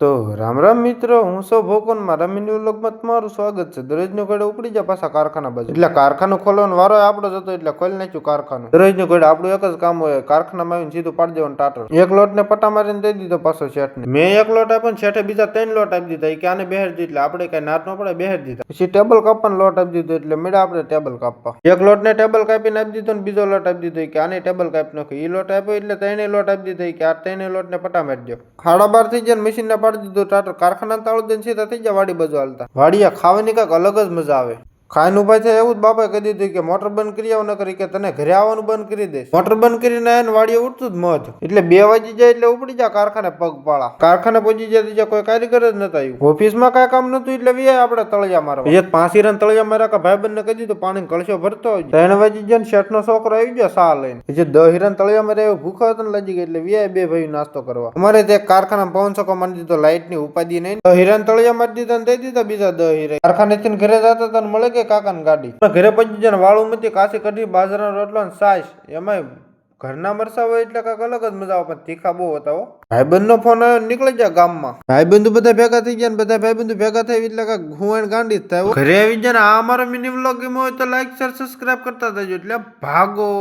તો રામ રામ મિત્રો, હું સૌ ભોકોન મારા મિની વ્લોગમાં તમારું સ્વાગત છે. દરરોજનું ઘડે ઉપડી જાય પાછા કારખાના બાજુ, એટલે કારખાનું ખોલવાનો વારો આપણો જતો, એટલે ખોલી નાખ્યું કારખાનું. દરરોજનું ઘડે આપણું એક જ કામ હોય, કારખાનામાં આવીને સીધું પાડી દેવાનું ટાટર. એક લોટ ને પટા મારીને દઈ દીધો પાછો શેઠને. મેં એક લોટ આપ્યો ને શેઠે બીજા 3 લોટ આપી દીધા. કે આને બેહેર દીધી, એટલે આપણે કઈ નાટ ન પડે, બેહેર દીધા. પછી ટેબલ કાપવાનો લોટ આપી દીધો, એટલે મેળા આપણે ટેબલ કાપવા. એક લોટ ને ટેબલ કાપીને આપી દીધો ને બીજો લોટ આપી દીધો કે આને ટેબલ કાપી નાખો. એ લોટ આપ્યો એટલે 3 લોટ આપી દીધો કે આ 3 લોટ ને પટા મારી દો. 12:30 થઈ જાય મશીન ને પાડી દીધું ટાટર. કારખાના તાળું દઈને સીધા થઈ ગયા વાડી બાજુ હાલતા. વાડીયા ખાવાની કઈક અલગ જ મજા આવે. ખાઈને ઉભા થયા એવું જ બાપાએ કહી દીધું કે મોટર બંધ કરી આવો, ન કરી કે તને ઘરે આવવાનું બંધ કરી દઈશ. મોટર બંધ કરીને આવીને વાડીએ ઉઠતું જ મધ. એટલે 2 વાગી જાય એટલે ઉપડી જાય કારખાને પગપાળા. કારખાને પહોંચી જાય ત્યાં કોઈ કારીગર જ નતા આવ્યું. ઓફિસમાં કઈ કામ નતું એટલે વે આપણે તળિયા મારવા. 5 હીરાન તળિયા માર્યા કે ભાઈબંધને કહી દીધું પાણી કળશો ભરતો આવજો. 3 વાગી જાય ને શેઠનો છોકરો આવી ગયો સા લઈને. પછી 10 હીરાન તળિયા માર્યા ભૂખો હતો ને લજી ગઈ એટલે વે 2 ભાઈ નાસ્તો કરવા. અમારે તે કારખાના પવન છકો મારી દીધો, લાઈટ ની ઉપાધિ નહીં. 10 હીરાન તળિયા મારી દીધા ને દઈ દીધા બીજા 10 હીરા. કારખાનેથી ઘરે જતા હતા મળે કે કાકાની ગાડી. ઘરે પહોંચી જાય વાળું મતી કાશી કઢી બાજરાનો રોટલો ને છાશ. એમાં ઘરના મરસા હોય એટલે કાંક અલગ જ મજા આવે, પણ તીખા બહુ હતા હો. ભાઈબંધ નો ફોન આવ્યો, નીકળી જાય ગામમાં. ભાઈબંધુ બધા ભેગા થઈ ગયા ને બધા ભાઈબંધુ ભેગા થઈ એટલે કાંક હું ગાંડી જ થાય. ઘરે આવી જાય ને આ અમારો મિની વ્લોગ ગમ્યો હોય તો લાઈક શેર સબસ્ક્રાઇબ કરતા જજો. એટલે ભાગો.